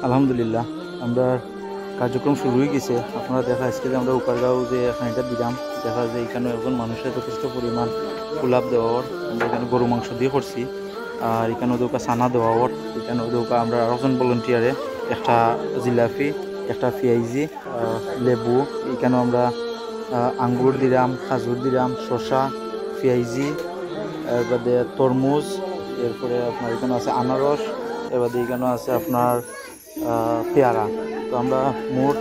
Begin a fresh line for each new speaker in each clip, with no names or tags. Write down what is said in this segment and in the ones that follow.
আলহামদুলিল্লাহ আমরা কার্যক্রম শুরু হয়ে গেছে। আপনারা দেখা আজকে আমরা উকারগাঁও যে খানিকটা দিলাম, দেখা যায় এখানে এখন মানুষের যথেষ্ট পরিমাণ গোলাপ দেওয়ার, আমরা এখানে গরু মাংস দিয়ে করছি। আর এখানে দৌকা সানা দেওয়ার, এখানে দৌকা আমরা আরেকজন ভলেন্টিয়ারে একটা জিলাপি, একটা পেঁয়াজি, লেবু, এখানেও আমরা আঙ্গুর দিলাম, খাজুর দিলাম, শসা, পেঁয়াজি, এরপরে তরমুজ, এরপরে আপনার এখানে আছে আনারস, এবারে এখানে আছে আপনার পেয়ারা। তো আমরা মোট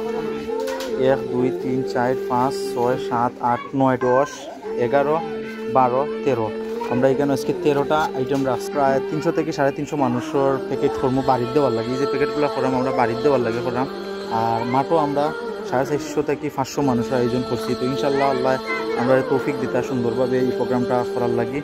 1 2 3 4 5 6 7 8 9 10 11 12 13 আমরা এখানে আজকে 13টা আইটেম রাখছি। প্রায় 300 থেকে 350 মানুষের প্যাকেট করবো বাড়ির দেওয়ার লাগে। এই যে প্যাকেটগুলো করাম আমরা বাড়ির দেওয়ার লাগে করাম। আর মাঠও আমরা 450 থেকে 500 মানুষের আয়োজন করছি। তো ইনশাল্লাহ আল্লাহ আমরা তৌফিক দিতা সুন্দরভাবে এই প্রোগ্রামটা করার লাগে।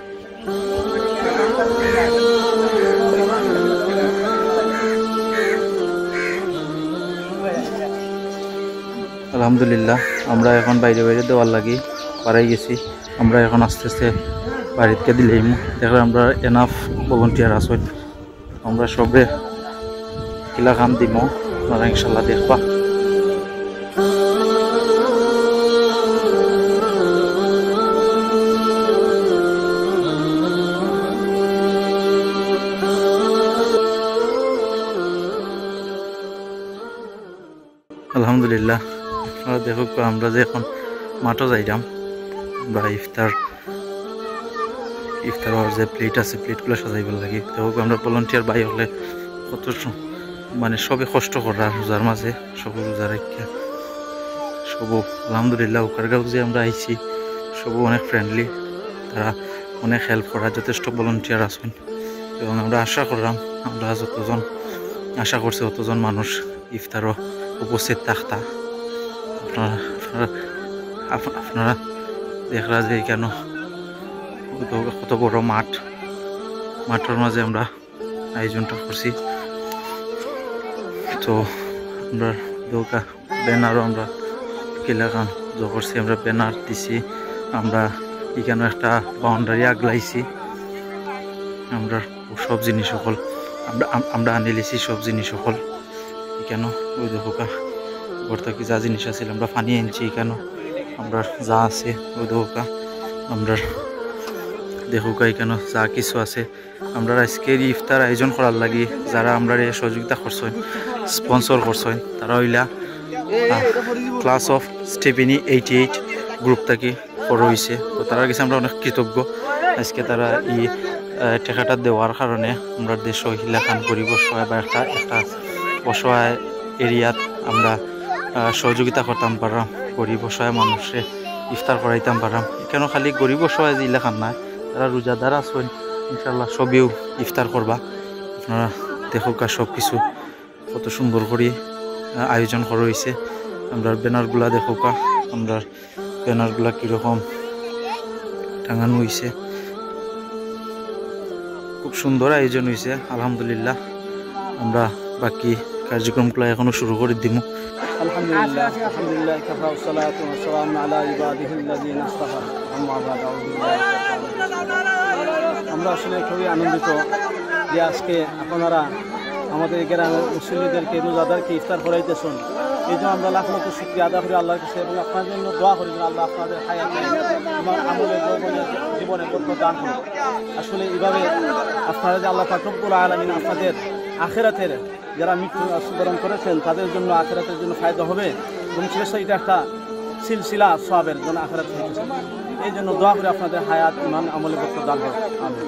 আলহামদুলিল্লাহ আমরা এখন বাইরে বাইরে দেওয়ার লাগি পারাই গেছি। আমরা এখন আস্তে আস্তে বাড়িতে দিলেই দেখো আমরা এনাফ ভলেন্টিয়ার আছো, আমরা সবে কিলা খান দিম, আপনারা ইনশাল্লাহ দেখবা। আলহামদুলিল্লাহ আপনারা দেখো আমরা যে এখন মাঠও যাইলাম, আমরা ইফতার যে প্লেট আছে প্লেটগুলো সাজাইবার লাগে। দেখো আমরা ভলেন্টিয়ার বাই হলে কত মানে সবে কষ্ট করা রোজার মাঝে, সব রোজা রাখিয়া সব। আলহামদুলিল্লাহ উকারগাঁও যে আমরা আইছি সব অনেক ফ্রেন্ডলি, তারা অনেক হেল্প করার যথেষ্ট ভলেন্টিয়ার আছেন। এবং আমরা আশা করলাম আমরা যতজন আশা করছি অতজন মানুষ ইফতারও উপস্থিত থাকতা। আপনারা দেখলা যে কেন কত বড় মাঠের মাঝে আমরা আয়োজনটা করছি। তো আমরা দৌকা ব্যানারও আমরা কিলাকান করছি, আমরা ব্যানার দিছি, আমরা এখানে একটা বাউন্ডারি আগলাইছি। আমরা সব জিনিস সকল আমরা আনি লিছি, সব জিনিস সকল এখানে ওই দৌকা ঘর থেকে যা জিনিস আছে আমরা পানি আনছি। এখানে আমরা যা আছে ওই দৌকা আমরা দেখুকা এখানে যা কিছু আছে। আমরা আজকের ইফতার আয়োজন করার লাগি যারা আমরা সহযোগিতা করছেন, স্পন্সর করছেন, তারা হইলা ক্লাস অফ স্টেফেনি 88 গ্রুপ থেকে বড় হয়েছে। তো তারা কাছে আমরা অনেক কৃতজ্ঞ। আজকে তারা এই টাকাটা দেওয়ার কারণে আমরা দেশ হিলাখান গরিব অসহায় বা একটা অসহায় এরিয়াত আমরা সহযোগিতা করতাম পারাম, গরিব অসহায় মানুষে ইফতার করাইতাম পারাম। এখানেও খালি গরিব অসহায় যে এলাকান নাই, তারা রোজাদার আছেন ইনশাল্লাহ সবেও ইফতার করবা। আপনারা দেখুকা সব কিছু কত সুন্দর করে আয়োজন করা হয়েছে। আমরা ব্যানারগুলা দেখুকা, আমরা ব্যানারগুলা কীরকম টাঙানো হয়েছে, খুব সুন্দর আয়োজন হয়েছে আলহামদুলিল্লাহ। আমরা বাকি কার্যক্রমগুলো এখনো শুরু করে দিব।
আমরা আসলে খুবই আনন্দিত যে আজকে আপনারা আমাদের গ্রামের মুসল্লিদেরকে রোজাদারকে ইফতার করাইতেছেন। এই জন্য আমরা লাখ লক্ষ শুকরিয়া আদা করি আল্লাহর কাছে এবং আপনার জন্য দোয়া করি যেন আল্লাহ আপনাদের হায়াতে এবং আমলের জীবনে বরকত দান করুন। আসলে এইভাবে আপনারা যে আল্লাহ পাক রব্বুল আলামিন আপনাদের আখিরাতের যারা মৃত্যু বরণ করেছেন তাদের জন্য আখিরাতের জন্য ফায়দা হবে এবং বিশেষত এটা একটা সিলসিলা সওয়াবের জন্য আখিরাত হয়েছে। এই জন্য দোয়া করে আপনাদের হায়াত ইমান আমলে বরকত দান করুন। আমিন।